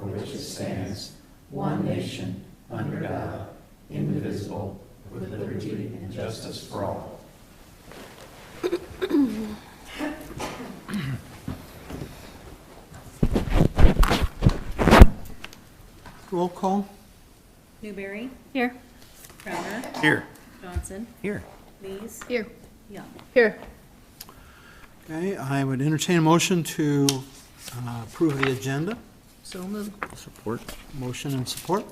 for which it stands, one nation, under God, indivisible, with liberty and justice for all. Roll call. Newberry. Here. Crowner. Here. Johnson. Here. Lees. Here. Young. Here. Okay, I would entertain a motion to approve the agenda. So moved. Support. Motion and support.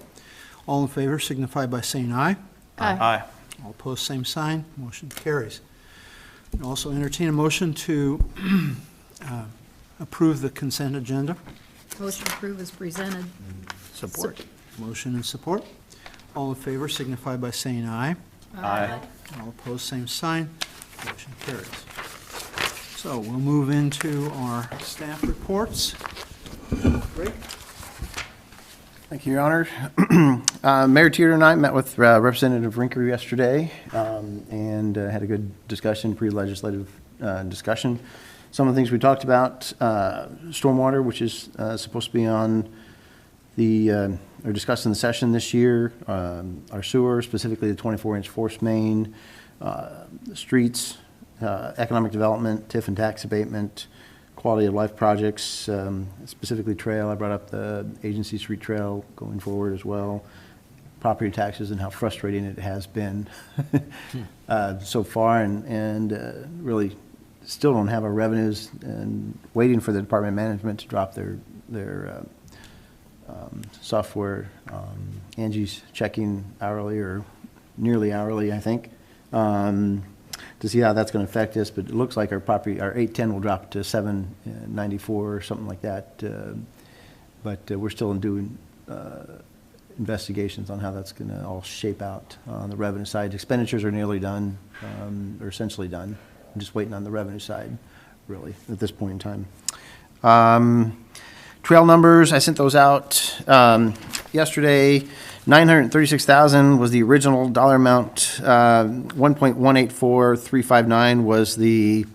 All in favor signify by saying aye. Aye. All opposed, same sign. Motion carries. And also entertain a motion to approve the consent agenda. Motion approved is presented. Support. Motion and support. All in favor signify by saying aye. Aye. All opposed, same sign. Motion carries. So we'll move into our staff reports. Great. Thank you, Your Honor. Mayor Teeter and I met with Representative Rinker yesterday and had a good discussion, pre-legislative discussion. Some of the things we talked about, stormwater, which is supposed to be on the, or discussed in the session this year, our sewer, specifically the 24-inch force main, the streets, economic development, TIF and tax abatement, quality of life projects, specifically trail. I brought up the agency street trail going forward as well, property taxes and how frustrating it has been so far, and really still don't have our revenues, and waiting for the Department of Management to drop their software. Angie's checking hourly or nearly hourly, I think, to see how that's going to affect us. But it looks like our property, our 810 will drop to 794 or something like that. But we're still doing investigations on how that's going to all shape out on the revenue side. Expenditures are nearly done, or essentially done. I'm just waiting on the revenue side, really, at this point in time. Trail numbers, I sent those out yesterday. 936,000 was the original dollar amount. 1.184359 was the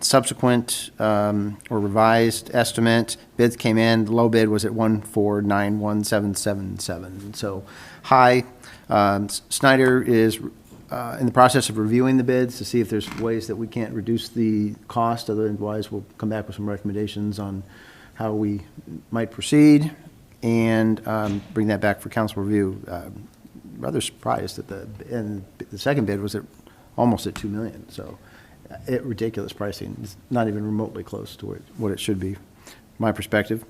subsequent or revised estimate. Bids came in. The low bid was at 1491777. So high. Snyder is in the process of reviewing the bids to see if there's ways that we can't reduce the cost. Otherwise, we'll come back with some recommendations on how we might proceed and bring that back for council review. Rather surprised that the second bid was almost at $2 million. So ridiculous pricing. It's not even remotely close to what it should be, my perspective,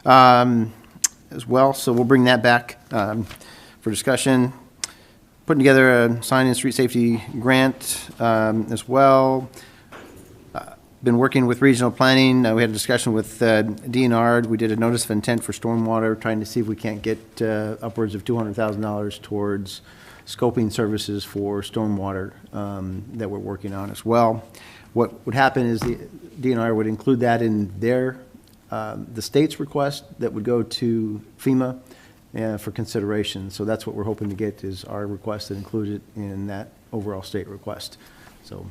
as well. So we'll bring that back for discussion. Putting together a sign and street safety grant as well. Been working with regional planning. We had a discussion with DNR. We did a notice of intent for stormwater, trying to see if we can't get upwards of $200,000 towards scoping services for stormwater that we're working on as well. What would happen is the DNR would include that in their the state's request that would go to FEMA for consideration. So that's what we're hoping to get, is our request that included in that overall state request. So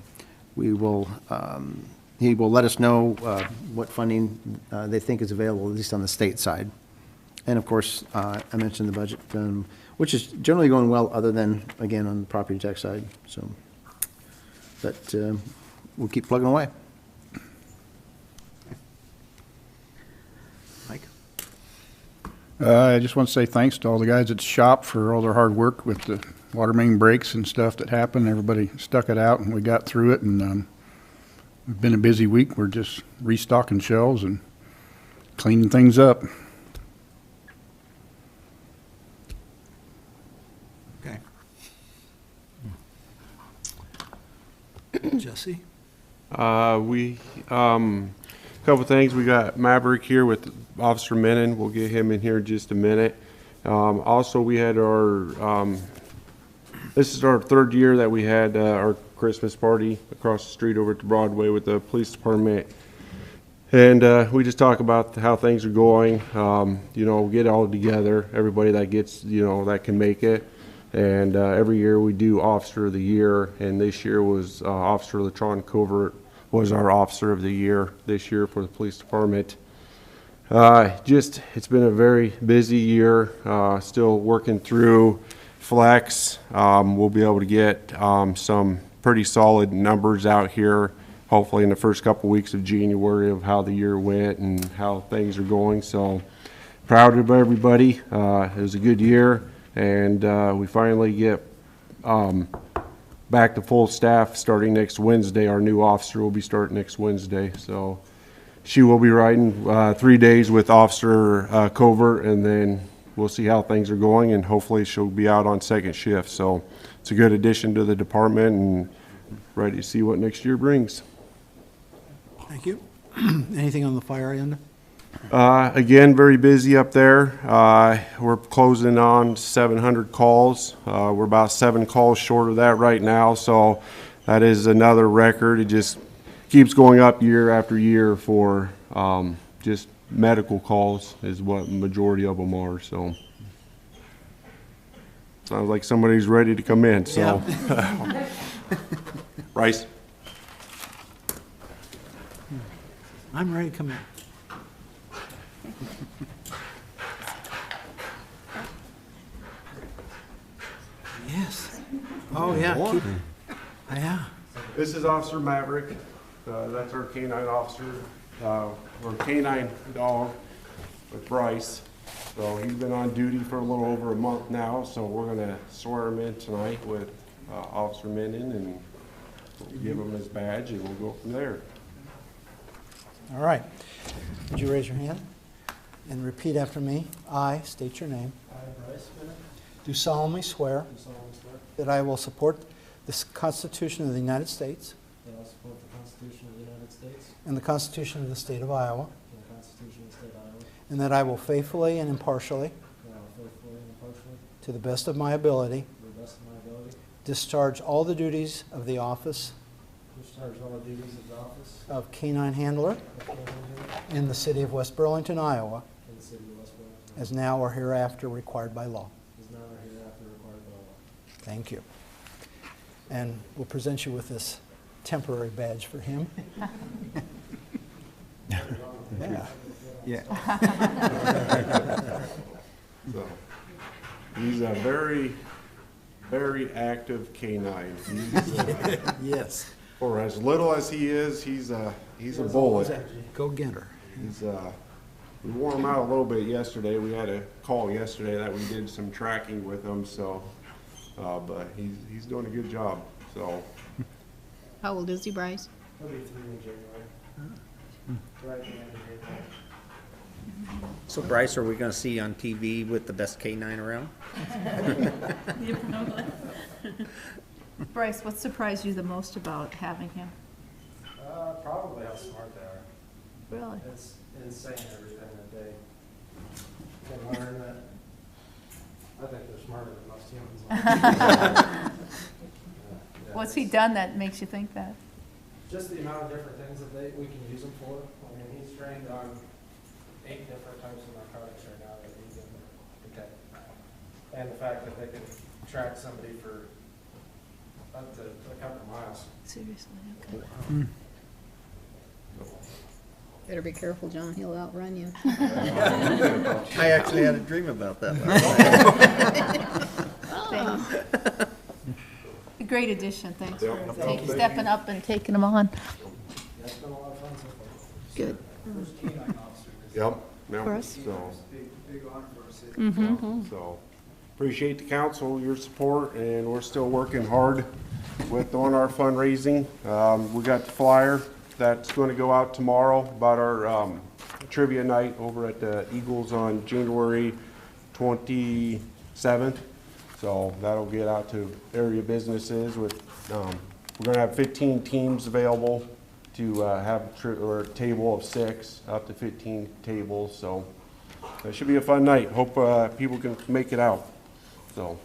we will. He will let us know what funding they think is available, at least on the state side. And of course, I mentioned the budget, which is generally going well, other than, again, on the property tax side. So, but we'll keep plugging away. Mike? I just want to say thanks to all the guys at the shop for all their hard work with the water main breaks and stuff that happened. Everybody stuck it out, and we got through it, and it's been a busy week. We're just restocking shelves and cleaning things up. Okay. Jesse? Couple things. We got Maverick here with Officer Menon. We'll get him in here in just a minute. Also, we had our, this is our third year that we had our Christmas party across the street over at the Broadway with the police department. And we just talk about how things are going, you know, get all together, everybody that gets, you know, that can make it. And every year we do Officer of the Year, and this year was Officer LaTron Covert was our Officer of the Year this year for the police department. It's been a very busy year, still working through flex. We'll be able to get some pretty solid numbers out here, hopefully in the first couple weeks of January, of how the year went and how things are going. So proud of everybody. It was a good year, and we finally get back to full staff starting next Wednesday. Our new officer will be starting next Wednesday. So she will be riding 3 days with Officer Covert, and then we'll see how things are going, and hopefully she'll be out on second shift. So it's a good addition to the department, and ready to see what next year brings. Thank you. Anything on the fire end? Again, very busy up there. We're closing on 700 calls. We're about 7 calls short of that right now, so that is another record. It just keeps going up year after year for just medical calls is what the majority of them are. So sounds like somebody's ready to come in. So Bryce. I'm ready to come in. Yes. Oh, yeah. Yeah. This is Officer Maverick. That's our canine officer, or canine dog with Bryce. So he's been on duty for a little over a month now, so we're gonna swear him in tonight with Officer Menon, and we'll give him his badge, and we'll go from there. All right. Would you raise your hand and repeat after me? I state your name. I, Bryce Bennett, Do solemnly swear do solemnly swear that I will support the Constitution of the United States that I will support the Constitution of the United States and the Constitution of the State of Iowa, and the Constitution of the State of Iowa, and that I will faithfully and impartially, and I will faithfully and impartially, to the best of my ability, to the best of my ability, discharge all the duties of the office discharge all the duties of the office of canine handler of canine handler in the city of West Burlington, Iowa, in the city of West Burlington, as now or hereafter required by law. is now or hereafter required by law. Thank you. And we'll present you with this temporary badge for him. Yeah. Yeah. So he's a very, very active canine. Yes. For as little as he is, he's a bullet. Go get her. He's we wore him out a little bit yesterday. We had a call yesterday that we did some tracking with him, so but he's doing a good job. So How old is he, Bryce? He'll be 3 in January. Right at the end of January. So Bryce, are we gonna see you on TV with the best canine around? Bryce, what surprised you the most about having him? Probably how smart they are. Really? It's insane everything that they can learn. That I think they're smarter than most humans. What's he done that makes you think that? Just the amount of different things that we can use them for. I mean, he's trained on 8 different types of narcotics right now that he can detect. And the fact that they can track somebody for up to a couple miles. Seriously, okay. Better be careful, John, he'll outrun you. I actually had a dream about that last night. A great addition, thanks for Yep. stepping up and taking him on. Yeah, it's been a lot of fun so far. Good. First canine officer. yep. For us. So. Big honor for us. So, appreciate the council, your support, and we're still working hard with on our fundraising. We got the flyer that's going to go out tomorrow about our trivia night over at the Eagles on January 27th. So that'll get out to area businesses with, we're going to have 15 teams available to have a table of 6, up to 15 tables. So it should be a fun night. Hope people can make it out. So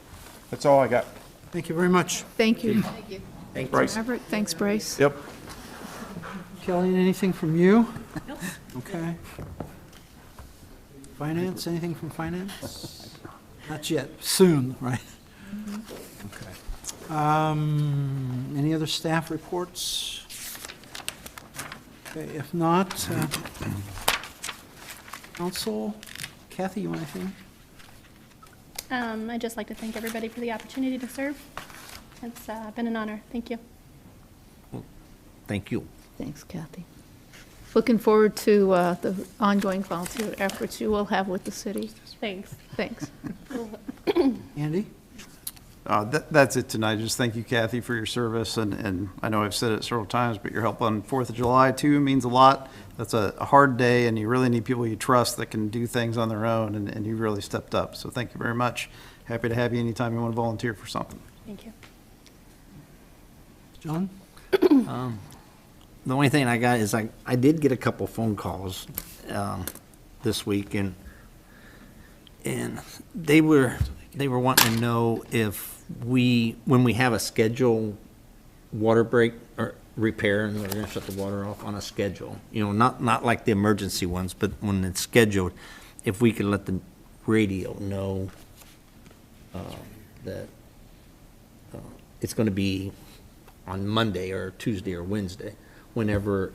that's all I got. Thank you very much. Thank you. Thanks. Bryce. Maverick, thanks, Bryce. Yep. Kelly, anything from you? Nope. Okay. Finance, anything from finance? Not yet, soon, right? Okay. Any other staff reports? Okay, if not, Council, Kathy, you want anything? I'd just like to thank everybody for the opportunity to serve. It's been an honor. Thank you. Thank you. Thanks, Kathy. Looking forward to the ongoing volunteer efforts you will have with the city. Thanks. Thanks. Andy? That's it tonight. Just thank you, Kathy, for your service, and I know I've said it several times, but your help on 4th of July, too, means a lot. That's a hard day, and you really need people you trust that can do things on their own, and you really stepped up. So thank you very much. Happy to have you anytime you want to volunteer for something. Thank you. John? The only thing I got is I did get a couple phone calls this week, and they were wanting to know if when we have a scheduled water break or repair, and we're going to shut the water off on a schedule, not like the emergency ones, but when it's scheduled, if we could let the radio know that it's going to be on Monday or Tuesday or Wednesday, whenever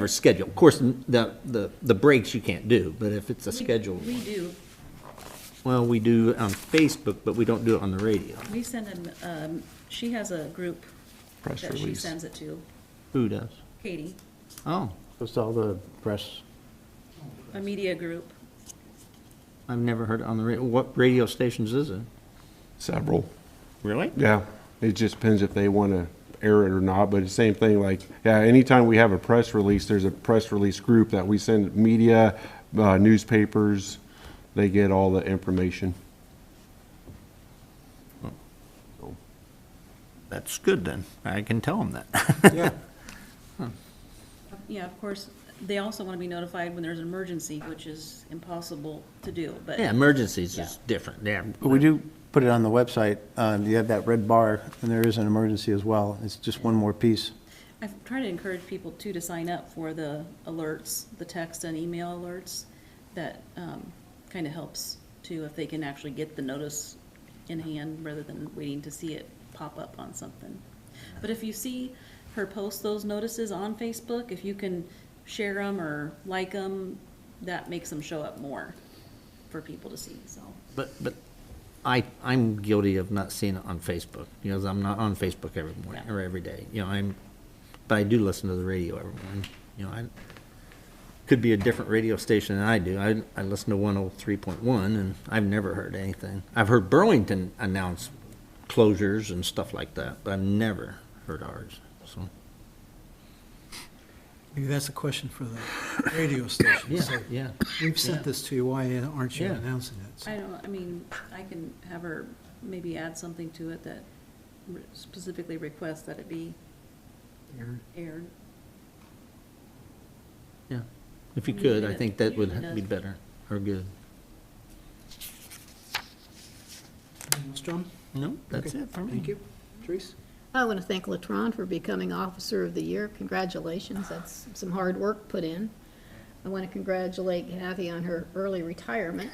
scheduled. Of course, the breaks you can't do, but if it's a scheduled. We do. Well, we do on Facebook, but we don't do it on the radio. We send them, she has a group Press that she release. sends it to, Who does? Katie, Oh, Just all the press. a media group. I've never heard it on the radio. What radio stations is it? Several. Really? Yeah, it just depends if they want to air it or not, but the same thing, like, yeah, anytime we have a press release, there's a press release group that we send media, newspapers, they get all the information. That's good then. I can tell them that. Yeah. Yeah, of course, they also want to be notified when there's an emergency, which is impossible to do, but. Yeah, emergencies Yeah. is different, yeah. But we do put it on the website. You have that red bar, and there is an emergency as well. It's just one more piece. I've tried to encourage people too to sign up for the alerts, the text and email alerts. That kind of helps too, if they can actually get the notice in hand rather than waiting to see it pop up on something. But if you see her post those notices on Facebook, if you can share them or like them, that makes them show up more for people to see, so. But I'm guilty of not seeing it on Facebook, because I'm not on Facebook every morning or every day. But I do listen to the radio every morning. I could be a different radio station than I do. I listen to 103.1, and I've never heard anything. I've heard Burlington announce closures and stuff like that, but I've never heard ours, so. Maybe that's a question for the radio station. Yeah, So, yeah. we've sent this to you, why aren't you Yeah. announcing it? So- I mean, I can have her maybe add something to it that specifically requests that it be aired. Yeah, if you We could, did I it. think that would Usually be does. better, or good. Anything else, John? No, that's Okay. it for me. Thank you. Therese? I want to thank Latron for becoming Officer of the Year. Congratulations. That's some hard work put in. I want to congratulate Kathy on her early retirement,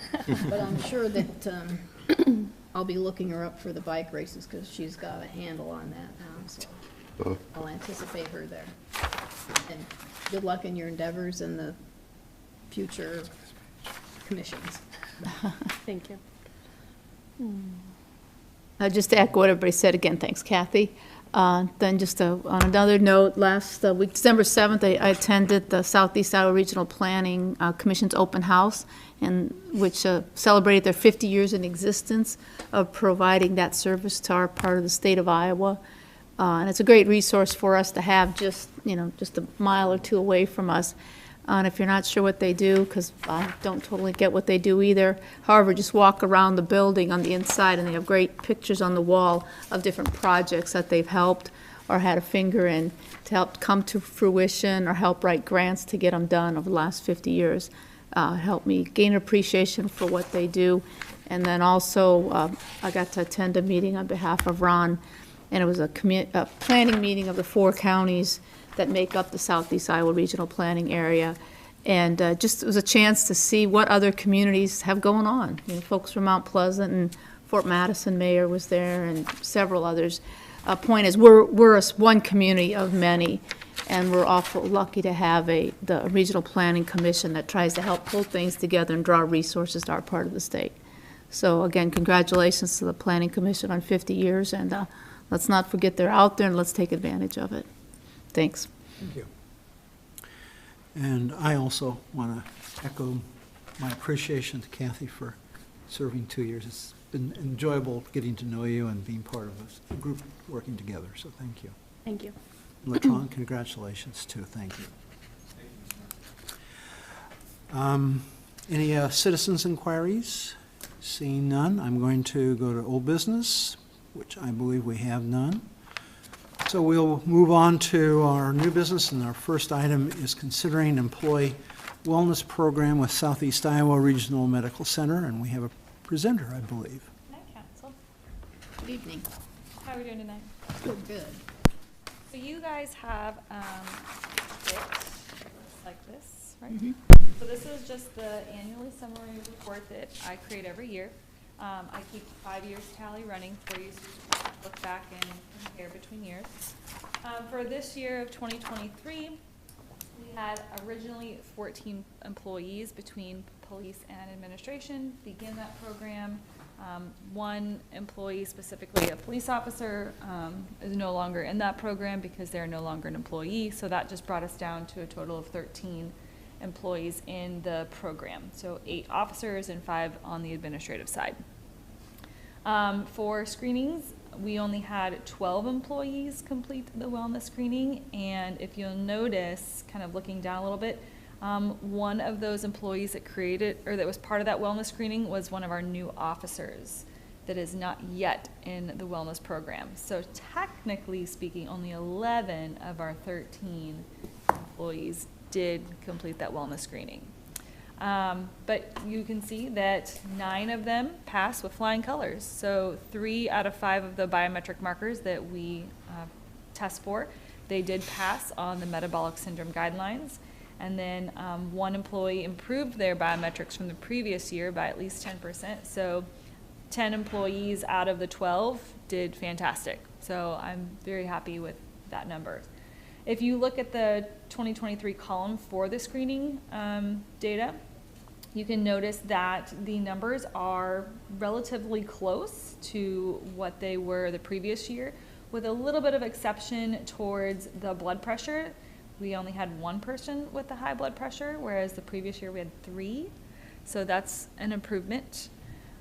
but I'm sure that I'll be looking her up for the bike races because she's got a handle on that now, so I'll anticipate her there. And good luck in your endeavors and the future commissions. Thank you. Just to echo what everybody said again, thanks Kathy. Then just on another note, last week, December 7th, I attended the Southeast Iowa Regional Planning Commission's open house, which celebrated their 50 years in existence of providing that service to our part of the state of Iowa. And it's a great resource for us to have just a mile or two away from us. And if you're not sure what they do, because I don't totally get what they do either, however, just walk around the building on the inside, and they have great pictures on the wall of different projects that they've helped or had a finger in to help come to fruition or help write grants to get them done over the last 50 years. Helped me gain appreciation for what they do. And then also, I got to attend a meeting on behalf of Ron, and it was a planning meeting of the 4 counties that make up the Southeast Iowa Regional Planning Area. And just it was a chance to see what other communities have going on. Folks from Mount Pleasant and Fort Madison Mayor was there and several others. Point is, we're one community of many. And we're awful lucky to have the Regional Planning Commission that tries to help pull things together and draw resources to our part of the state. So again, congratulations to the Planning Commission on 50 years, and let's not forget they're out there, and let's take advantage of it. Thanks. Thank you. And I also want to echo my appreciation to Kathy for serving 2 years. It's been enjoyable getting to know you and being part of a group working together, so thank you. Thank you. Latron, congratulations too, thank you. Any citizens' inquiries? Seeing none, I'm going to go to old business, which I believe we have none. So we'll move on to our new business, and our first item is considering employee wellness program with Southeast Iowa Regional Medical Center, and we have a presenter, I believe. Night, Council. Good evening. How are we doing tonight? Good. So you guys have it looks like this, right? Mhm. So this is just the annually summary report that I create every year. I keep 5 years tally running for you, so you can look back and compare between years. For this year of 2023, we had originally 14 employees between police and administration begin that program. One employee, specifically a police officer, is no longer in that program because they're no longer an employee. So that just brought us down to a total of 13 employees in the program. So 8 officers and 5 on the administrative side. For screenings, we only had 12 employees complete the wellness screening. And if you'll notice, kind of looking down a little bit, one of those employees that was part of that wellness screening was one of our new officers that is not yet in the wellness program. So technically speaking, only 11 of our 13 employees did complete that wellness screening. But you can see that 9 of them passed with flying colors. So 3 out of 5 of the biometric markers that we test for, they did pass on the metabolic syndrome guidelines. And then 1 employee improved their biometrics from the previous year by at least 10%. So 10 employees out of the 12 did fantastic. So I'm very happy with that number. If you look at the 2023 column for the screening data, you can notice that the numbers are relatively close to what they were the previous year, with a little bit of exception towards the blood pressure. We only had 1 person with the high blood pressure, whereas the previous year we had 3. So that's an improvement.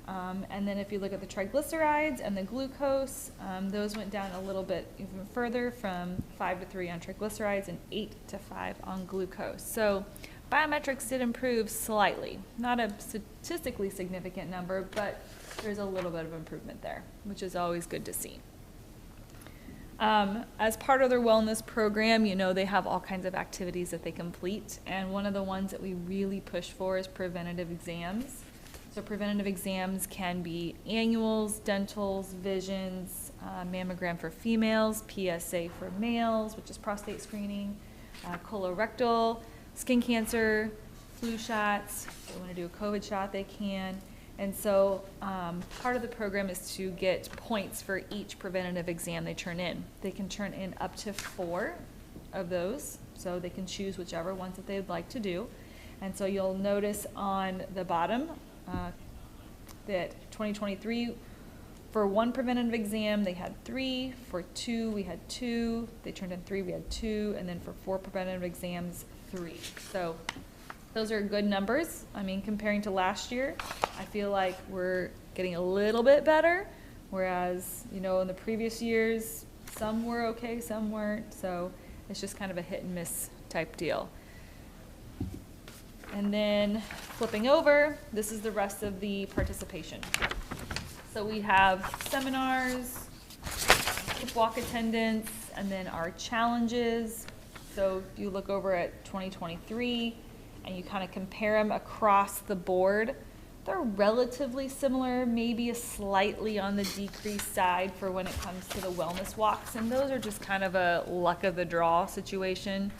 And then if you look at the triglycerides and the glucose, those went down a little bit even further, from 5 to 3 on triglycerides and 8 to 5 on glucose. So biometrics did improve slightly. Not a statistically significant number, but there's a little bit of improvement there, which is always good to see. As part of their wellness program, you know, they have all kinds of activities that they complete, and one of the ones that we really push for is preventative exams. So preventative exams can be annuals, dentals, visions, mammogram for females, PSA for males, which is prostate screening, colorectal, skin cancer, flu shots. If they want to do a COVID shot, they can. And so part of the program is to get points for each preventative exam they turn in. They can turn in up to 4 of those, so they can choose whichever ones that they'd like to do. And so you'll notice on the bottom that 2023, for 1 preventative exam, they had 3. For 2, we had 2. They turned in 3, we had 2. And then for 4 preventative exams, 3. So those are good numbers. I mean, comparing to last year, I feel like we're getting a little bit better, whereas, you know, in the previous years, some were okay, some weren't. So it's just kind of a hit and miss type deal. And then flipping over, this is the rest of the participation. So we have seminars, walk attendance, and then our challenges. So if you look over at 2023 and you kind of compare them across the board, they're relatively similar, maybe a slightly on the decreased side for when it comes to the wellness walks. And those are just kind of a luck of the draw situation.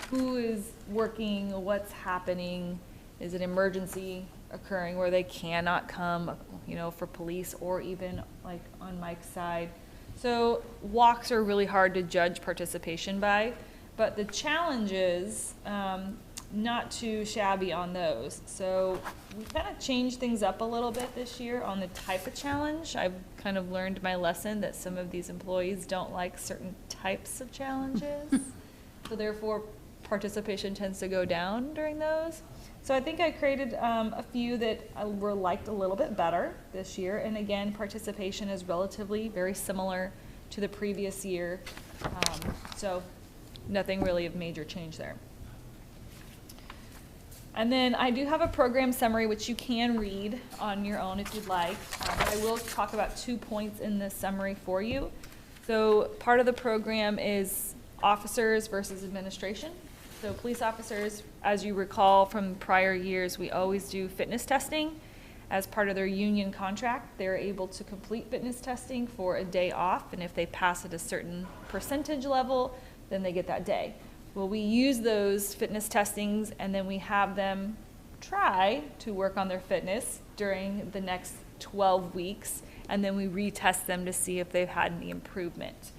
Who is working, what's happening, is an emergency occurring where they cannot come, you know, for police, or even like on Mike's side. So walks are really hard to judge participation by. but the challenges, not too shabby on those. So we kind of changed things up a little bit this year on the type of challenge. I've kind of learned my lesson that some of these employees don't like certain types of challenges. So therefore, participation tends to go down during those. So I think I created a few that were liked a little bit better this year. And again, participation is relatively very similar to the previous year. So nothing really of major change there. And then I do have a program summary, which you can read on your own if you'd like. But I will talk about 2 points in this summary for you. So part of the program is officers versus administration. So police officers, as you recall from prior years, we always do fitness testing. As part of their union contract, they're able to complete fitness testing for a day off, and if they pass at a certain percentage level, then they get that day. Well, we use those fitness testings, and then we have them try to work on their fitness during the next 12 weeks, and then we retest them to see if they've had any improvement.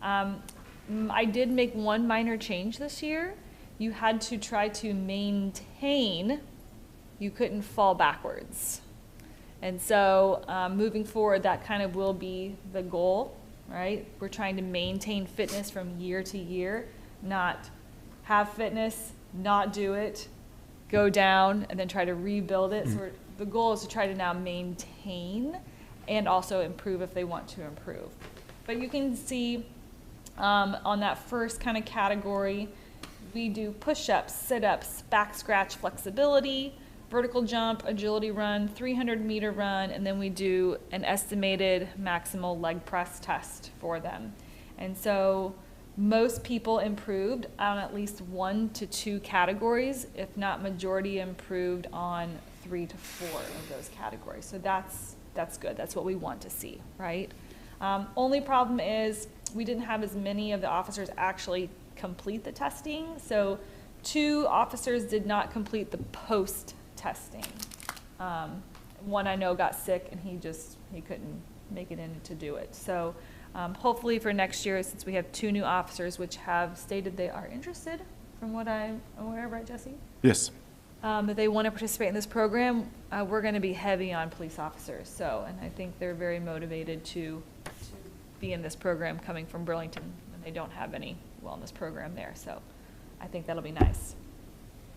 I did make one minor change this year. You had to try to maintain, you couldn't fall backwards. And so moving forward, that kind of will be the goal, right? We're trying to maintain fitness from year to year, not have fitness, not do it, go down, and then try to rebuild it. So the goal is to try to now maintain and also improve if they want to improve. But you can see on that first kind of category, we do push-ups, sit-ups, back scratch flexibility, vertical jump, agility run, 300-meter run, and then we do an estimated maximal leg press test for them. And so most people improved on at least 1 to 2 categories, if not majority improved on 3 to 4 of those categories. So that's good. That's what we want to see, right? Only problem is we didn't have as many of the officers actually complete the testing. So 2 officers did not complete the post-testing. One I know got sick and he couldn't make it in to do it. So hopefully for next year, since we have 2 new officers which have stated they are interested, from what I'm aware of, right, Jesse? Yes. That they want to participate in this program, we're going to be heavy on police officers. So, and I think they're very motivated to be in this program coming from Burlington, and they don't have any wellness program there. So I think that'll be nice.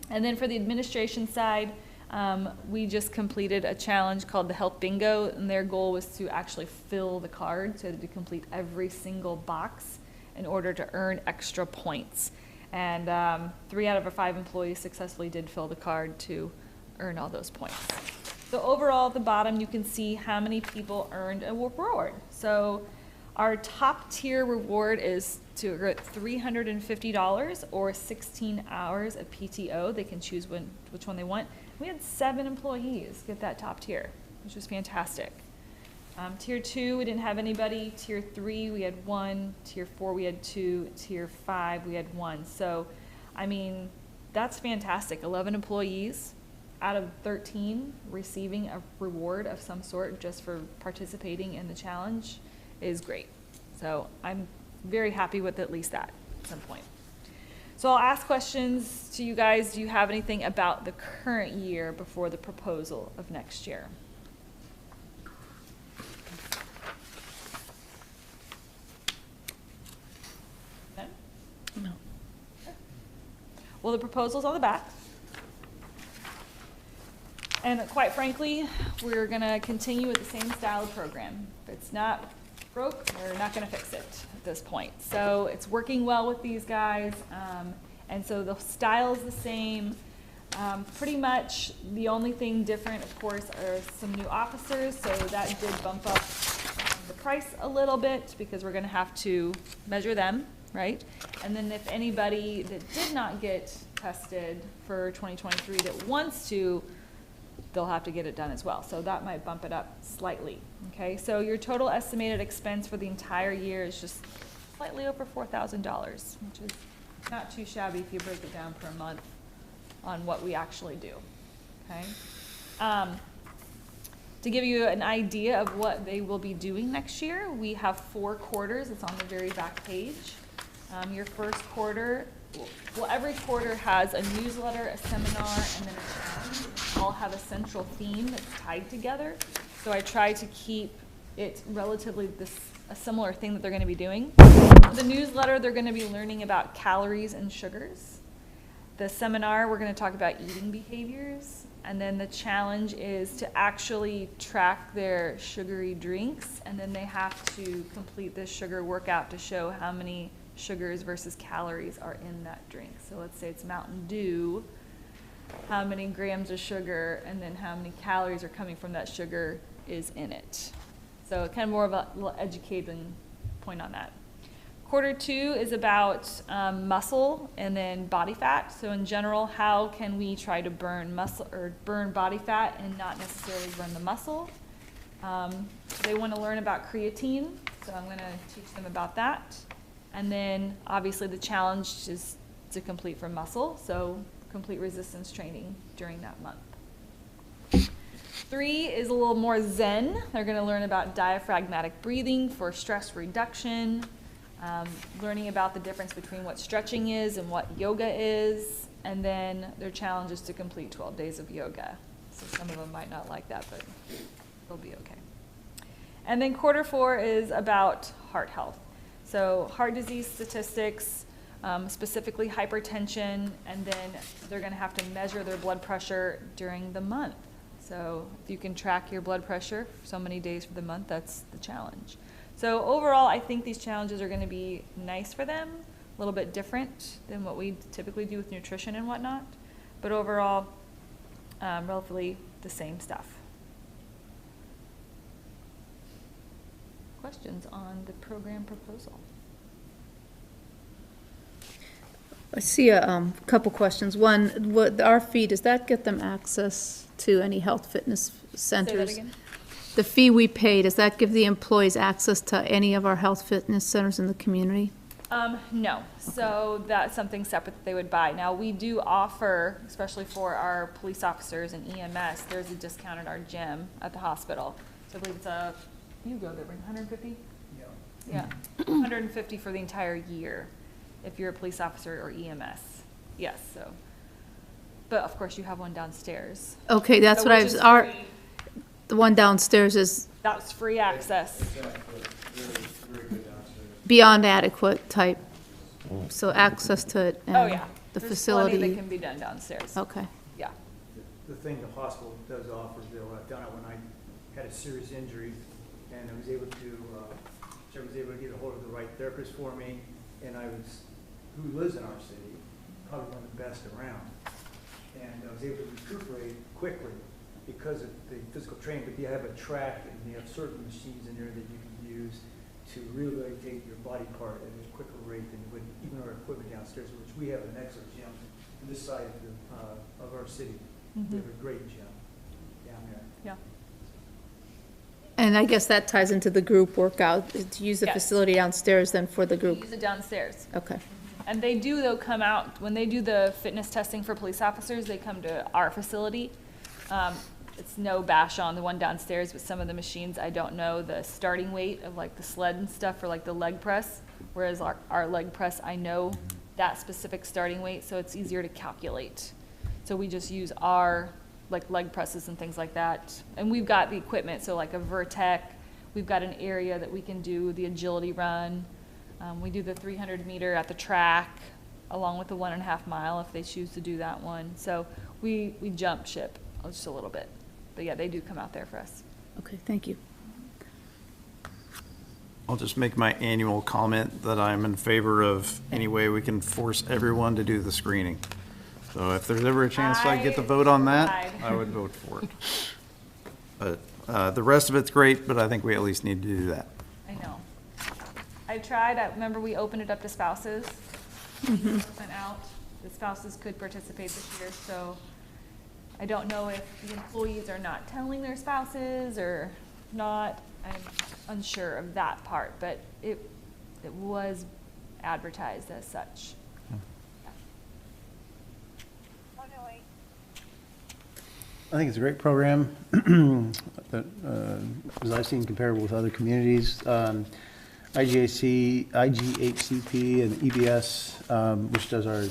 And then for the administration side, we just completed a challenge called the Health Bingo, and their goal was to actually fill the card, so to complete every single box in order to earn extra points. And 3 out of our 5 employees successfully did fill the card to earn all those points. So overall, at the bottom, you can see how many people earned a reward. So our top tier reward is to get $350 or 16 hours of PTO. They can choose which one they want. We had 7 employees get that top tier, which was fantastic. Tier 2, we didn't have anybody. Tier 3, we had 1. Tier 4, we had 2. Tier 5, we had 1. So, I mean, that's fantastic. 11 employees out of 13 receiving a reward of some sort just for participating in the challenge is great. So I'm very happy with at least that at some point. So I'll ask questions to you guys. Do you have anything about the current year before the proposal of next year? No. Well, the proposal's on the back. And quite frankly, we're going to continue with the same style of program. If it's not broke, we're not going to fix it at this point. So it's working well with these guys. And so the style is the same. Pretty much the only thing different, of course, are some new officers. So that did bump up the price a little bit because we're going to have to measure them, right? And then if anybody that did not get tested for 2023 that wants to, they'll have to get it done as well. So that might bump it up slightly, okay? So your total estimated expense for the entire year is just slightly over $4,000, which is not too shabby if you break it down per month on what we actually do, okay? To give you an idea of what they will be doing next year, we have 4 quarters. It's on the very back page. Your first quarter well, every quarter has a newsletter, a seminar, and then a challenge. All have a central theme that's tied together. So I try to keep it relatively a similar thing that they're going to be doing. The newsletter, they're going to be learning about calories and sugars. The seminar, we're going to talk about eating behaviors. And then the challenge is to actually track their sugary drinks, and then they have to complete this sugar workout to show how many sugars versus calories are in that drink. So let's say it's Mountain Dew, how many grams of sugar, and then how many calories are coming from that sugar is in it. So kind of more of a little educating point on that. Quarter 2 is about muscle and then body fat. So in general, how can we try to burn muscle or burn body fat and not necessarily burn the muscle? They want to learn about creatine, so I'm going to teach them about that. And then obviously the challenge is to complete for muscle, so complete resistance training during that month. 3 is a little more zen. They're going to learn about diaphragmatic breathing for stress reduction. Learning about the difference between what stretching is and what yoga is, and then their challenge is to complete 12 days of yoga. So some of them might not like that, but they'll be okay. And then quarter 4 is about heart health. So heart disease statistics, specifically hypertension, and then they're going to have to measure their blood pressure during the month. So if you can track your blood pressure for so many days for the month, that's the challenge. So overall, I think these challenges are going to be nice for them, a little bit different than what we typically do with nutrition and whatnot, but overall, relatively the same stuff. Questions on the program proposal? I see a couple questions. One, our fee, does that get them access to any health fitness centers? Say that again? The fee we pay, does that give the employees access to any of our health fitness centers in the community? No, so that's something separate that they would buy. Now, we do offer, especially for our police officers and EMS, there's a discount at our gym at the hospital. So I believe it's you go there, 150? Yeah. 150 for the entire year if you're a police officer or EMS. Yes, so. But of course, you have one downstairs. Okay, that's what I was, the one downstairs is That's free access. beyond adequate type, so access to it Oh, and yeah. the There's facility. plenty that can be done downstairs. Okay. Yeah. The thing the hospital does offer, Bill, I've done it when I had a serious injury, and I was able to get a hold of the right therapist for me, and who lives in our city, probably one of the best around. And I was able to recuperate quickly because of the physical training, but you have a track and you have certain machines in there that you can use to rehabilitate your body part at a quicker rate than you would even our equipment downstairs, which we have an excellent gym on this side of our city. We have a great gym down there. Yeah. And I guess that ties into the group workout, is to use the Yes. facility downstairs then for the We group. use it downstairs. Okay. And they do, though, come out, when they do the fitness testing for police officers, they come to our facility. It's no bash on the one downstairs, but some of the machines, I don't know the starting weight of like the sled and stuff for like the leg press, whereas our leg press, I know that specific starting weight, so it's easier to calculate. So we just use our like leg presses and things like that. And we've got the equipment, so like a Vertec, we've got an area that we can do the agility run. We do the 300 meter at the track, along with the 1.5 mile if they choose to do that one. So we jump ship just a little bit. But yeah, they do come out there for us. Okay, thank you. I'll just make my annual comment that I'm in favor of any way we can force everyone to do the screening. So if there's ever a chance I get to vote on that, I would vote for it. But the rest of it's great, but I think we at least need to do that. I know. I tried, I remember we opened it up to spouses. Went out. The spouses could participate this year, so I don't know if the employees are not telling their spouses or not. I'm unsure of that part, but it was advertised as such. I think it's a great program that, as I've seen, comparable with other communities. IGHCP and EBS, which does our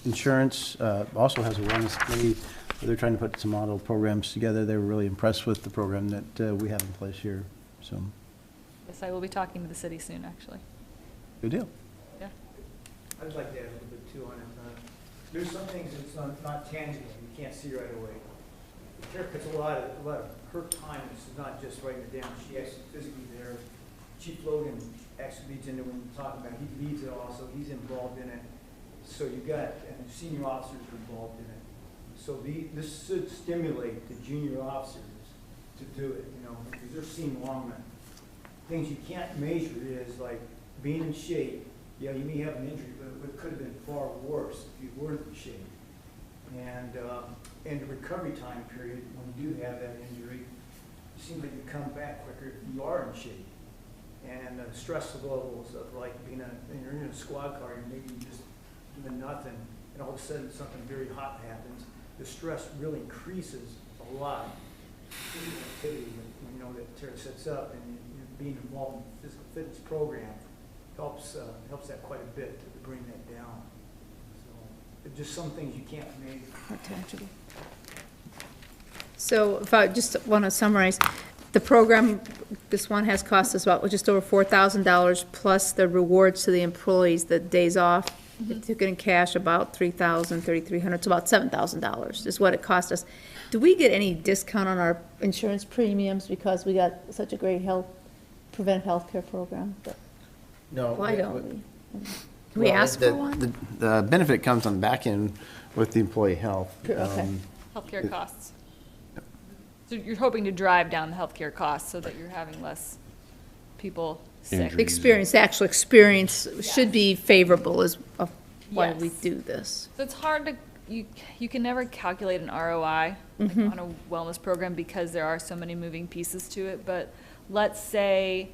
insurance, also has a wellness committee. They're trying to put some model programs together. They were really impressed with the program that we have in place here, so, Yes, I will be talking to the city soon, actually. good deal. Yeah. I'd like to add a little bit too on it. There's some things that's not tangible, you can't see right away. Tara puts a lot of her time, it's not just writing it down, she actually physically there. Chief Logan actually leads into when you're talking about, he leads it all, so he's involved in it. So you got, and the senior officers are involved in it. So this should stimulate the junior officers to do it, you know, because they're seeing long run. Things you can't measure is like being in shape. Yeah, you may have an injury, but it could have been far worse if you weren't in shape. And the recovery time period, when you do have that injury, it seems like you come back quicker if you are in shape. And the stress levels of like you're in a squad car and maybe just doing nothing, and all of a sudden something very hot happens. The stress really increases a lot. Physical activity, you know, that Tara sets up, and being involved in the physical fitness program helps that quite a bit to bring that down. So, it's just some things you can't make. So if I just want to summarize, the program, this one has cost us about just over $4,000 plus the rewards to the employees, the days off. It took it in cash about $3,000, $3,300, it's about $7,000 is what it cost us. Do we get any discount on our insurance premiums because we got such a great preventive health care program? No. Why don't we? Do we ask for one? The benefit comes on the back end with the employee health. Okay. Healthcare costs. So you're hoping to drive down the healthcare costs so that you're having less people sick. The actual experience should be favorable is why we Yes. do this. So it's hard to, you can never calculate an ROI like on a wellness program because there are so many moving pieces to it. But let's say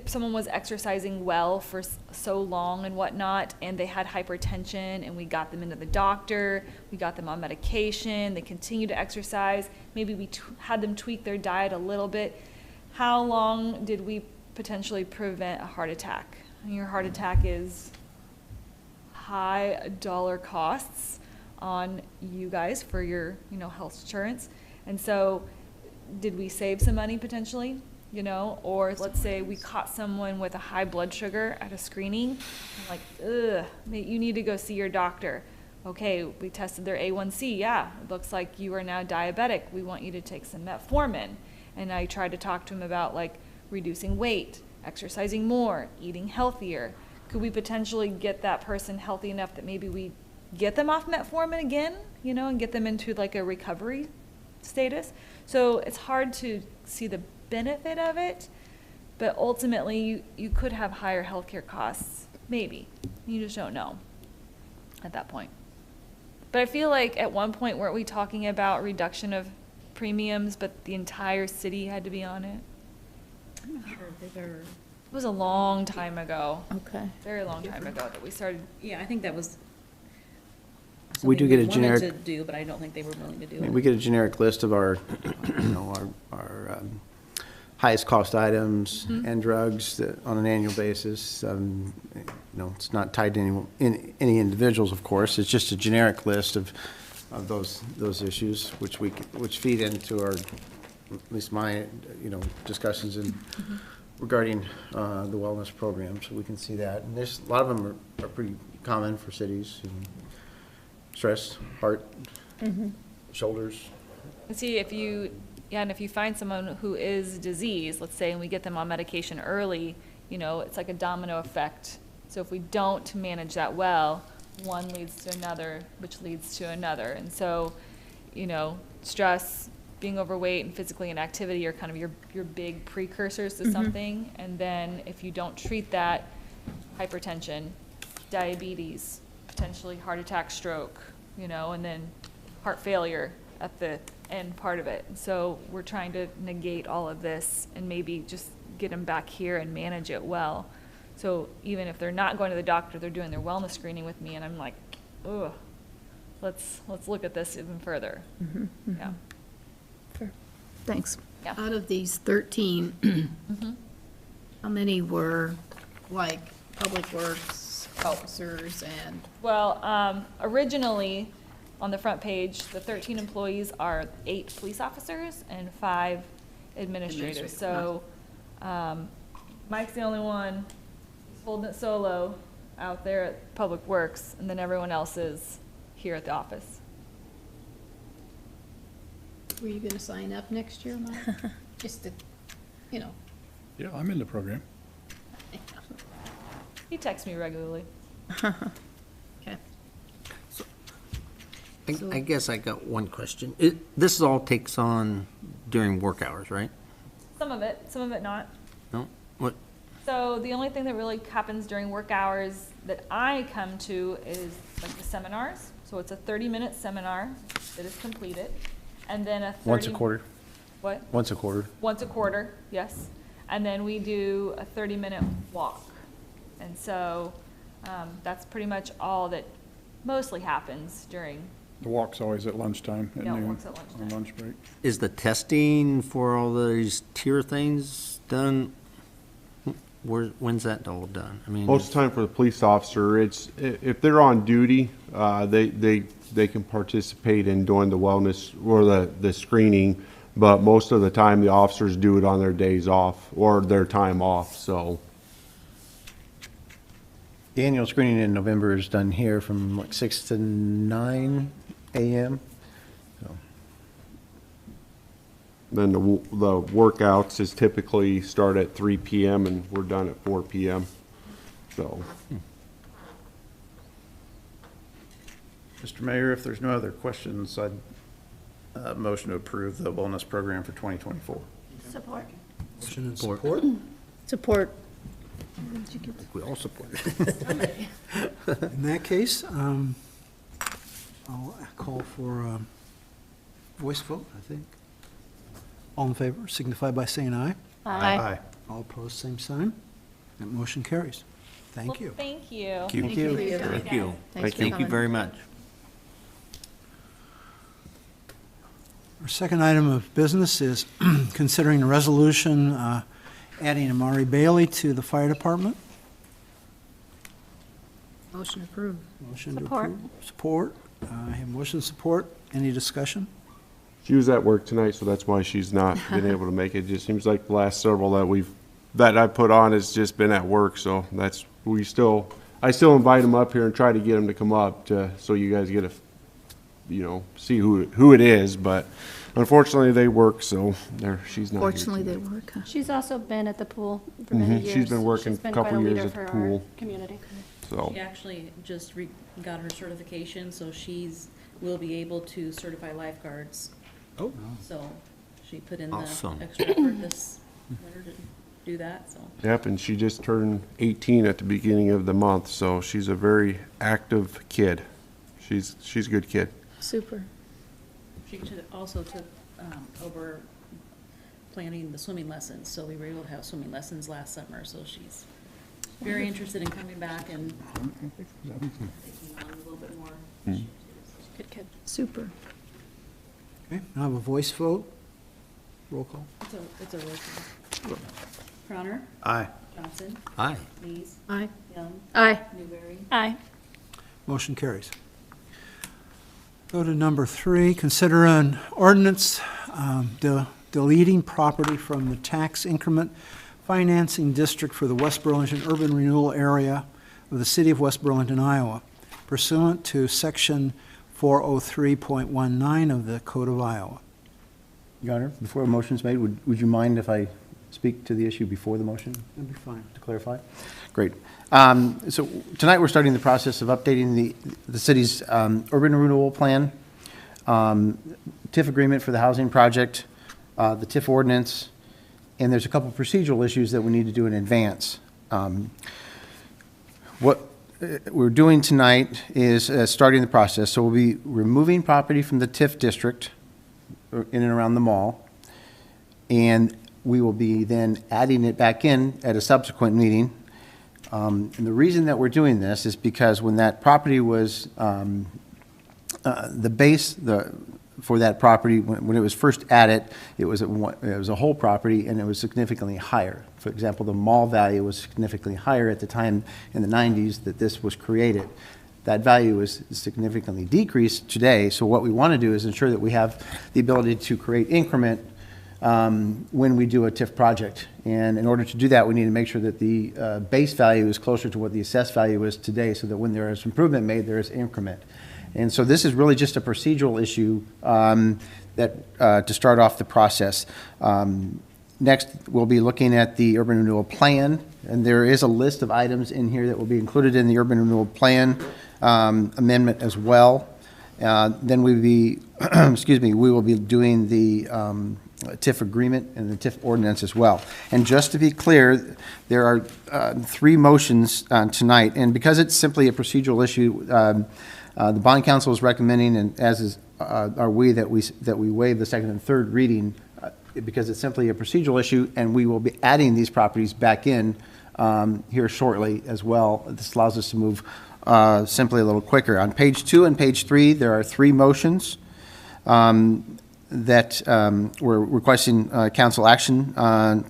someone was exercising well for so long and whatnot, and they had hypertension, and we got them into the doctor, we got them on medication, they continue to exercise, maybe we had them tweak their diet a little bit. How long did we potentially prevent a heart attack? And your heart attack is high dollar costs on you guys for your, health insurance. And so did we save some money potentially? Or let's say we caught someone with a high blood sugar at a screening, like, you need to go see your doctor. Okay, we tested their A1C, yeah, it looks like you are now diabetic. We want you to take some metformin. And I tried to talk to him about like reducing weight, exercising more, eating healthier. Could we potentially get that person healthy enough that maybe we get them off metformin again, and get them into like a recovery status? So it's hard to see the benefit of it, but ultimately you could have higher healthcare costs, maybe. You just don't know at that point. But I feel like at one point, weren't we talking about reduction of premiums, but the entire city had to be on it? I'm not sure if they've ever. It was a long time ago. Okay. Very long time ago that we started. Yeah, I think that was. We do get a something we wanted generic. to do, but I don't think they were willing to do it. We get a generic list of our, our highest cost items and drugs that, on an annual basis. It's not tied to any individuals, of course. It's just a generic list of those issues, which feed into our, at least my, discussions regarding the wellness program. So we can see that, and there's a lot of them are pretty common for cities. Stress, heart, shoulders. And see, if you find someone who is diseased, let's say, and we get them on medication early, it's like a domino effect. So if we don't manage that well, one leads to another, which leads to another. And so, stress, being overweight, and physically inactivity are kind of your big precursors to something. And then if you don't treat that, hypertension, diabetes, potentially heart attack, stroke, and then heart failure at the end part of it. So we're trying to negate all of this and maybe just get them back here and manage it well. So even if they're not going to the doctor, they're doing their wellness screening with me, and I'm like, ugh, let's look at this even further. Yeah. Sure. Thanks. Out of these 13, how many were like public works officers and? Well, originally, on the front page, the 13 employees are 8 police officers and 5 administrators. So, Mike's the only one holding it solo out there at Public Works, and then everyone else is here at the office. Were you gonna sign up next year, Mike? Just to, you know. Yeah, I'm in the program. He texts me regularly. Okay. I guess I got one question. This all takes on during work hours, right? Some of it not. No? What? So the only thing that really happens during work hours that I come to is like the seminars. So it's a 30-minute seminar that is completed, and then a 30... Once a quarter? What? Once a quarter. Once a quarter, yes. And then we do a 30-minute walk. And so that's pretty much all that mostly happens during... The walk's always at lunchtime, at Yeah, noon, walk's at lunchtime. on lunch break. Is the testing for all these tier things done? When's that all done? I mean, Most of the time for the police officer, it's, if they're on duty, they can participate in doing the wellness or the screening, but most of the time the officers do it on their days off or their time off, so. The annual screening in November is done here from like 6 to 9 a.m. So, Then the workouts is typically start at 3 p.m. and we're done at 4 p.m. So, Mr. Mayor, if there's no other questions, I'd motion to approve the wellness program for 2024. Support. Motion and Support. support. Support. we all support it. In that case, I'll call for a voice vote, I think. All in favor signify by saying aye. Aye. All opposed, same sign. That motion carries. Thank Well, you. thank you. Thank you. Thank you. Thanks for Thank you coming. very much. Our second item of business is considering a resolution adding Amari Bailey to the fire department. Motion approved. Motion to Support. approve. Support. I have motion support. Any discussion? she was at work tonight, so that's why she's not been able to make it. It just seems like the last several that I put on has just been at work, so I still invite them up here and try to get them to come up so you guys get see who it is, but unfortunately they work, so she's not here Fortunately, they tonight. work, huh? She's also been at the pool for many years. She's been working She's been a couple quite years leader at the for our pool. Community. So, She actually just got her certification, so will be able to certify lifeguards. Oh. So she put in the Awesome. extra effort this winter to do that, so. yep, and she just turned 18 at the beginning of the month, so she's a very active kid. She's a good kid. Super. She also took over planning the swimming lessons, so we were able to have swimming lessons last summer, so she's very interested in coming back and taking on a little bit more. Good kid. Super. Okay, I have a voice vote. Roll call. It's a roll call. Crowner, Aye. Johnson, Aye. Lees, Aye. Young, Aye. Newberry. Aye. Motion carries. Go to number 3, consider an ordinance deleting property from the tax increment financing district for the West Burlington urban renewal area of the city of West Burlington, Iowa, pursuant to section 403.19 of the Code of Iowa. Your Honor, before a motion's made, would you mind if I speak to the issue before the motion? That'd be fine. To clarify? Great. So tonight, we're starting the process of updating the city's urban renewal plan, TIF agreement for the housing project, the TIF ordinance, and there's a couple procedural issues that we need to do in advance. What we're doing tonight is starting the process. So we'll be removing property from the TIF district in and around the mall, and we will be then adding it back in at a subsequent meeting. And the reason that we're doing this is because when that property was, the for that property, when it was first added, it was a whole property, and it was significantly higher. For example, the mall value was significantly higher at the time in the 90s that this was created. That value is significantly decreased today, so what we want to do is ensure that we have the ability to create increment when we do a TIF project. And in order to do that, we need to make sure that the base value is closer to what the assessed value is today, so that when there is improvement made, there is increment. And so this is really just a procedural issue to start off the process. Next, we'll be looking at the urban renewal plan, and there is a list of items in here that will be included in the urban renewal plan amendment as well. Then we will be doing the TIF agreement and the TIF ordinance as well. And just to be clear, there are 3 motions tonight, and because it's simply a procedural issue, the bond council is recommending, and as is are we, that we waive the second and third reading because it's simply a procedural issue, and we will be adding these properties back in here shortly as well. This allows us to move simply a little quicker. On page 2 and page 3, there are 3 motions that we're requesting council action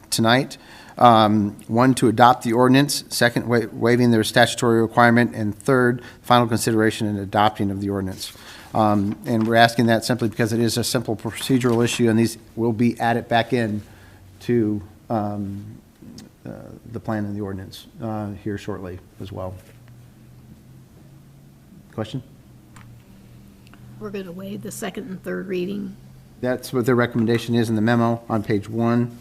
tonight. 1, to adopt the ordinance. 2nd, waiving their statutory requirement. And 3rd, final consideration and adopting of the ordinance. And we're asking that simply because it is a simple procedural issue, and these will be added back in to the plan and the ordinance here shortly as well. Question? We're going to waive the second and third reading. That's what the recommendation is in the memo on page 1.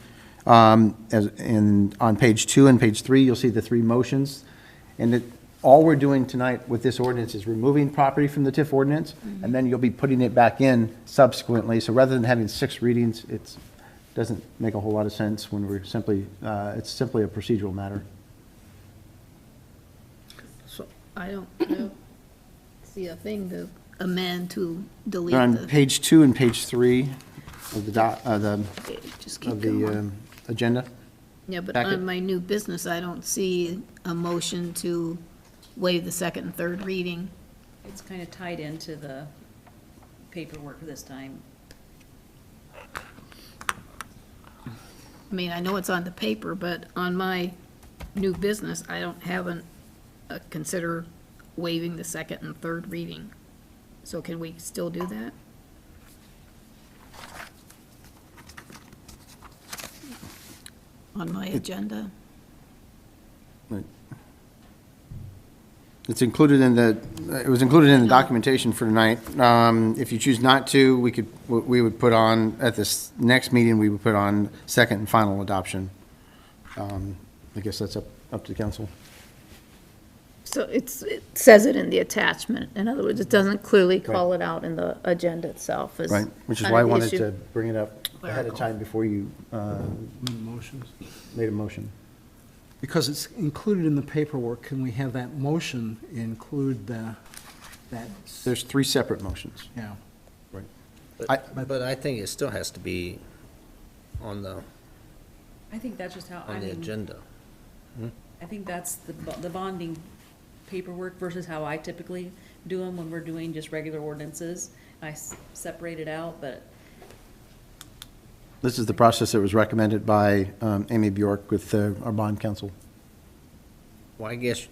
And on page 2 and page 3, you'll see the 3 motions. And all we're doing tonight with this ordinance is removing property from the TIF ordinance, and then you'll be putting it back in subsequently. So rather than having 6 readings, it doesn't make a whole lot of sense when we're simply, it's simply a procedural matter. So I don't see a thing to amend to delete They're on the. page 2 and page 3 of the Just keep going. Agenda. Yeah, but packet. on my new business, I don't see a motion to waive the second and third reading. It's kind of tied into the paperwork this time. I mean, I know it's on the paper, but on my new business, I don't have consider waiving the second and third reading. So can we still do that? On my agenda? It's included in it was included in the documentation for tonight. If you choose not to, we would put on, at this next meeting, we would put on second and final adoption. I guess that's up to the council. So it says it in the attachment. In other words, it doesn't clearly call it out in the agenda itself. As Right, which is kind why I of wanted issue. to bring it up ahead of time before you Motions. made a motion. Because it's included in the paperwork, can we have that motion include that? There's 3 separate motions. Yeah. But I think it still has to be on the I think that's just how, agenda. I think that's the bonding paperwork versus how I typically do them when we're doing just regular ordinances. I separate it out, but This is the process that was recommended by Amy Bjork with our bond counsel. Well, I guess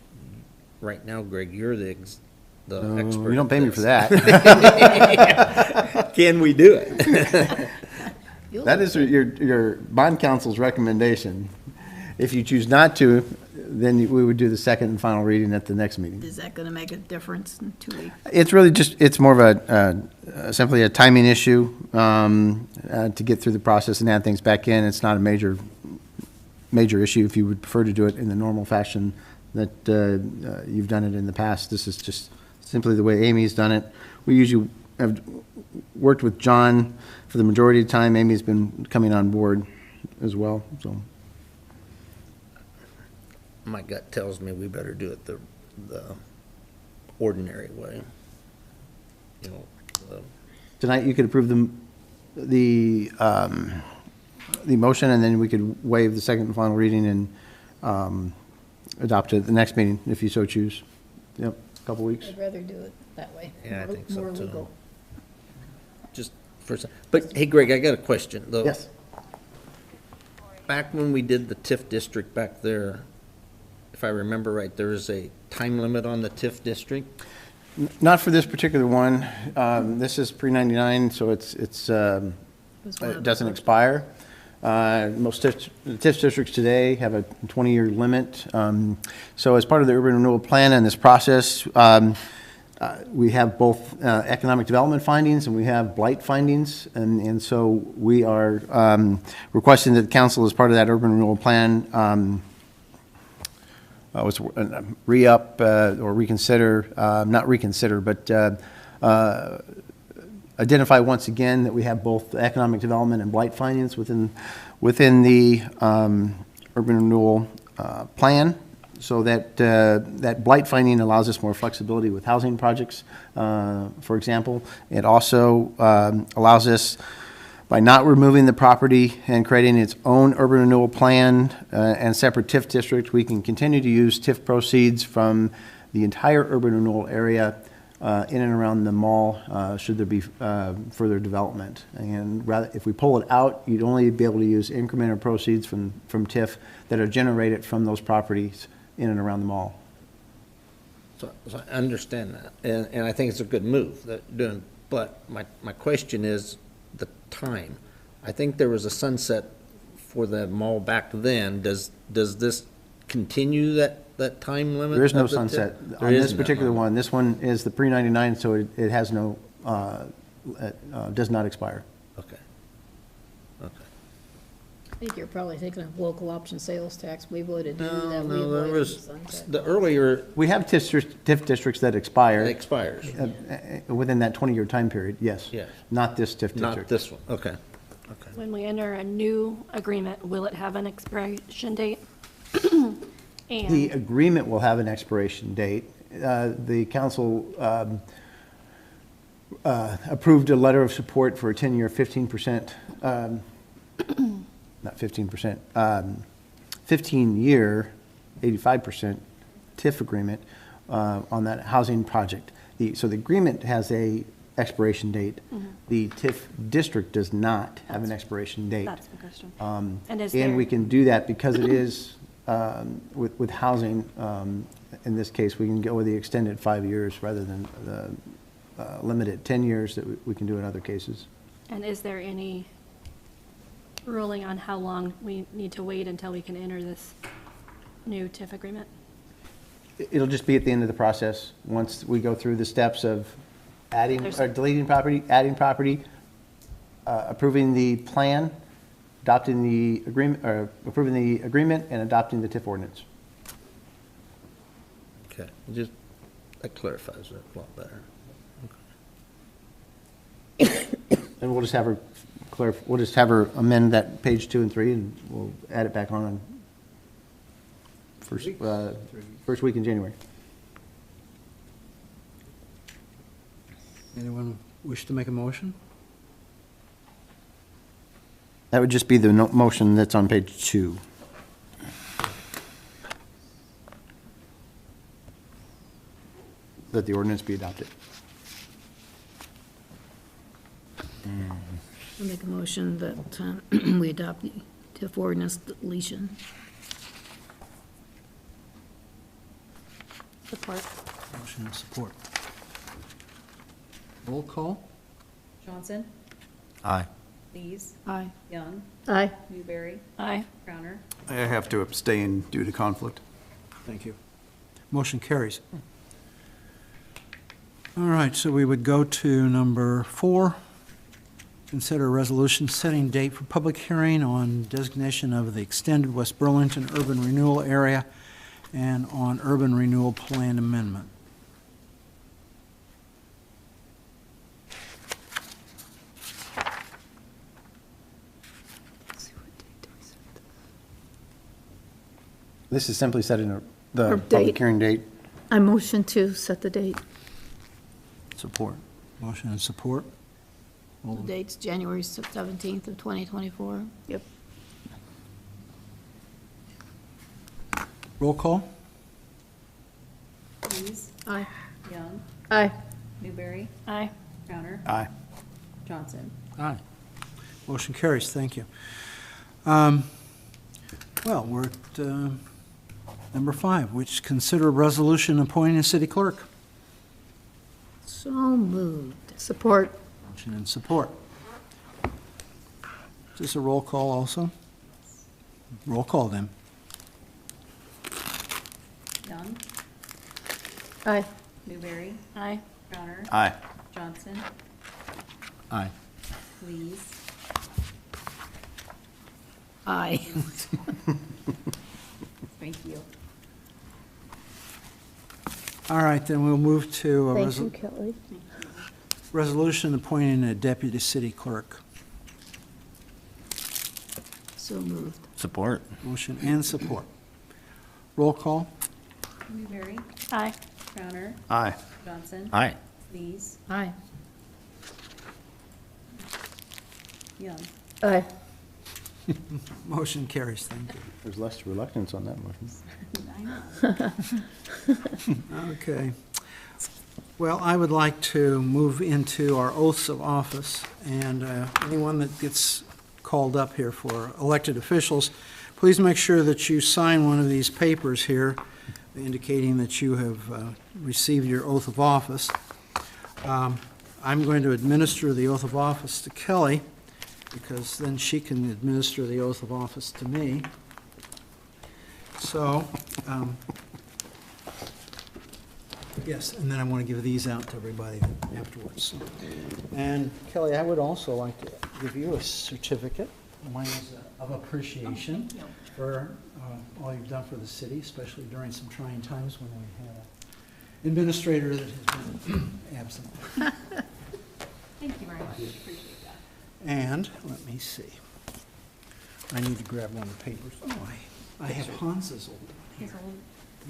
right now, Greg, you're the expert. You don't pay me for that. Can we do it? That is your bond counsel's recommendation. If you choose not to, then we would do the second and final reading at the next meeting. Is that going to make a difference in 2 weeks? It's really just, it's more of simply a timing issue to get through the process and add things back in. It's not a major issue if you would prefer to do it in the normal fashion that you've done it in the past. This is just simply the way Amy's done it. We usually have worked with John for the majority of the time. Amy's been coming on board as well, so. My gut tells me we better do it the ordinary way. You know, Tonight, you could approve the motion, and then we could waive the second and final reading and adopt it at the next meeting, if you so choose. Yep, a couple weeks. I'd rather do it that way. Yeah, I think so More too. legal. Just first, but hey, Greg, I got a question, though. Yes. Back when we did the TIF district back there, if I remember right, there was a time limit on the TIF district? Not for this particular one. This is pre-99, so it doesn't expire. Most TIF districts today have a 20-year limit. So as part of the urban renewal plan and this process, we have both economic development findings and we have blight findings. And so we are requesting that the council, as part of that urban renewal plan, re-up or reconsider, not reconsider, but identify once again that we have both economic development and blight findings within the urban renewal plan, so that that blight finding allows us more flexibility with housing projects, for example. It also allows us, by not removing the property and creating its own urban renewal plan and separate TIF district, we can continue to use TIF proceeds from the entire urban renewal area in and around the mall, should there be further development. And rather, if we pull it out, you'd only be able to use incremental proceeds from TIF that are generated from those properties in and around the mall. So I understand that, and I think it's a good move, but my question is the time. I think there was a sunset for the mall back then. Does this continue that time limit? There is no of the sunset TIF? on There this isn't, particular huh? one. This one is the pre-99, so it has no, does not expire. Okay. Okay. I think you're probably thinking of local option sales tax. We voted to do No, that. We no, there avoided was, the sunset. the earlier, We have TIF districts that expire. it expires. Within that 20-year time period, yes. Yes. Not this TIF Not district. this one, okay. Okay. When we enter a new agreement, will it have an expiration date? The And agreement will have an expiration date. The council approved a letter of support for a 10-year 15%, not 15%, 15-year 85% TIF agreement on that housing project. So the agreement has a expiration date. The TIF district does not have an expiration date. that's my question. And is there- we can do that because it is, with housing, in this case, we can go with the extended 5 years rather than the limited 10 years that we can do in other cases. And is there any ruling on how long we need to wait until we can enter this new TIF agreement? It'll just be at the end of the process, once we go through the steps of adding, or deleting property, adding property, approving the plan, adopting the agreement, or approving the agreement and adopting the TIF ordinance. Okay, that clarifies it a lot better. And we'll just have her amend that page 2 and 3, and we'll add it back on first week in January. Anyone wish to make a motion? That would just be the motion that's on page 2. That the ordinance be adopted. I'll make a motion that we adopt the TIF ordinance deletion. Support. Motion and support. Roll call? Johnson, Aye. Lees, Aye. Young, Aye. Newberry, Aye. Crowner. I have to abstain due to conflict. Thank you. Motion carries. All right, so we would go to number 4. Consider a resolution setting date for public hearing on designation of the extended West Burlington urban renewal area and on urban renewal plan amendment. This is simply setting the Or public date. hearing date. I motion to set the date. Support. Motion and support. The date's January 17th of 2024. Yep. Roll call? Lees, Aye. Young, Aye. Newberry, Aye. Crowner. Aye. Johnson. Aye. Motion carries, thank you. Well, we're at number 5, which consider a resolution appointing a city clerk. So moved. Support. Motion and support. Is this a roll call also? Roll call then. Young, Aye. Newberry, Aye. Crowner, Aye. Johnson, Aye. Lees, Aye. thank you. All right, then we'll move to a Thank you, Kelly. resolution appointing a deputy city clerk. So moved. Support. Motion and support. Roll call. Newberry, Aye. Crowner, Aye. Johnson, Aye. Lees, Aye. Young. Aye. Motion carries, thank you. There's less reluctance on that motion. I know. Okay. Well, I would like to move into our oaths of office, and anyone that gets called up here for elected officials, please make sure that you sign one of these papers here indicating that you have received your oath of office. I'm going to administer the oath of office to Kelly, because then she can administer the oath of office to me. So, yes, and then I want to give these out to everybody afterwards. And Kelly, I would also like to give you a certificate. Mine is of appreciation for all you've done for the city, especially during some trying times when we had an administrator that has been absent. Thank you very much, appreciate that. And, let me see. I need to grab one of the papers. Oh, I have Hans's old one here. He's old.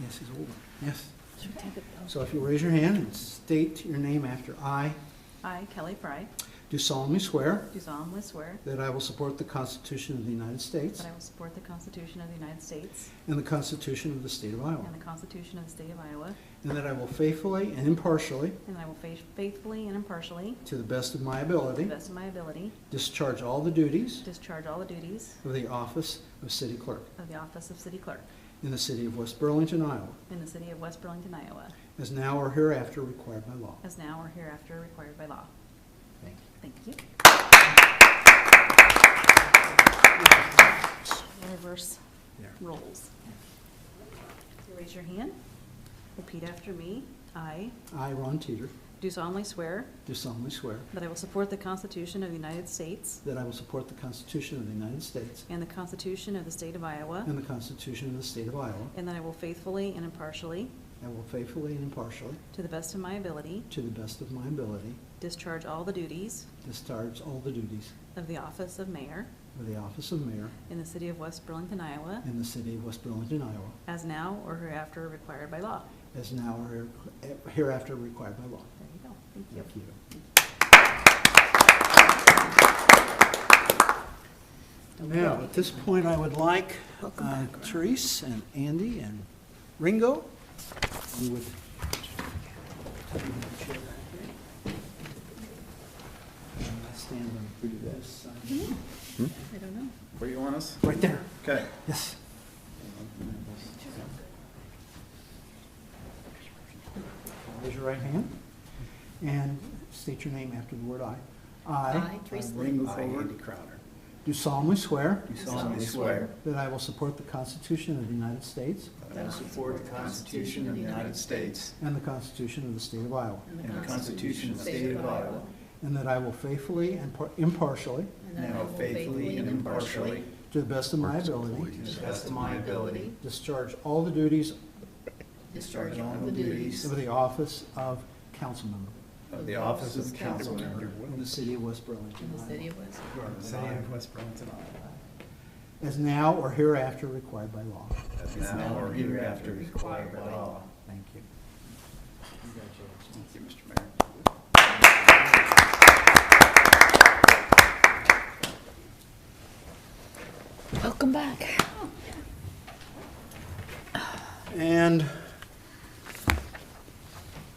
Yes, his old one, yes. Should we take it? So if you raise your hand and state your name after I, I, Kelly Fry, do solemnly swear do solemnly swear that I will support the Constitution of the United States that I will support the Constitution of the United States and the Constitution of the State of Iowa, and the Constitution of the State of Iowa, and that I will faithfully and impartially, and I will faithfully and impartially, to the best of my to ability, the best of my ability, discharge all the duties discharge all the duties of the office of City Clerk of the office of City Clerk in the city of West Burlington, Iowa, in the city of West Burlington, Iowa, as now or hereafter required by law. as now or hereafter required by law. Thank you. Reverse There. roles. So raise your hand. Repeat after me. I I, Ron Teeter, do solemnly swear do solemnly swear that I will support the Constitution of the United States that I will support the Constitution of the United States and the Constitution of the State of Iowa, and the Constitution of the State of Iowa, and that I will faithfully and impartially, and will faithfully and impartially, to the best of my ability, to the best of my ability, discharge all the duties discharge all the duties of the office of mayor of the office of mayor in the city of West Burlington, Iowa, in the city of West Burlington, Iowa, as now or hereafter required by law. as now or hereafter required by law. There you go. Thank you. Thank you. Now, at this point, I would like Therese and Andy and Ringo, you would stand on this side. I don't know. Where do you want us? Right there. Okay. Yes. Raise your right hand and state your name after the word I. Aye, Teresa. Ringo Andy Crowner. Do solemnly swear Do solemnly swear that I will support the Constitution of the United States that I will support the Constitution of the United States and the Constitution of the State of Iowa, and the Constitution of the State of Iowa, and that I will faithfully and impartially, and I will faithfully and impartially, to the best of my ability, to the best of my ability, discharge all the duties discharge all the duties of the office of council member of the office of council member in the city of West Burlington, In the city of West. in the city of West Burlington, Iowa, as now or hereafter required by law. as now or hereafter required by law. Thank you. Thank you, Mr. Mayor. Welcome back. And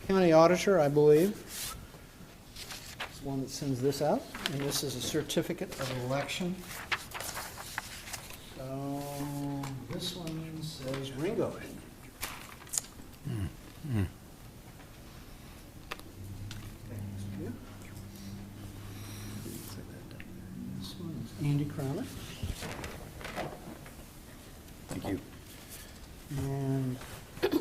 county auditor, I believe. one that sends this out, and this is a certificate of election. So this one says Ringo. This one is Andy Crowner. Thank you. And it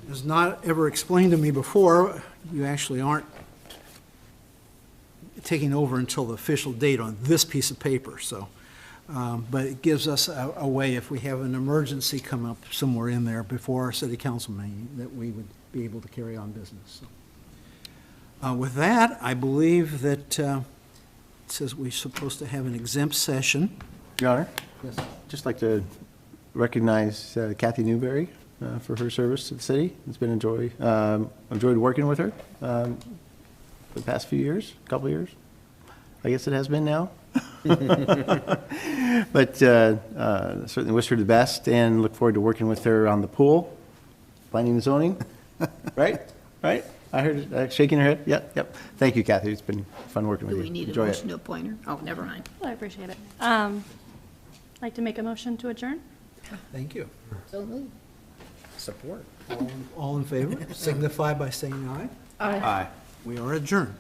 was not ever explained to me before, you actually aren't taking over until the official date on this piece of paper, so. But it gives us a way, if we have an emergency come up somewhere in there before our city council meeting, that we would be able to carry on business. So, with that, I believe that it says we're supposed to have an exempt session. Your Honor, Yes. just like to recognize Kathy Newberry for her service to the city. It's been enjoyed working with her for the past few years, couple of years. I guess it has been now. But certainly wish her the best and look forward to working with her on the pool, planning and zoning. Right? Right? I heard her shaking her head. Yep, yep. Thank you, Kathy. It's been fun working with Do you. we need a Enjoy it. motion to appoint her? Oh, never mind. Well, I appreciate it. Like to make a motion to adjourn? Thank you. So moved. Support. All in favor, signify by saying aye. Aye. We are adjourned.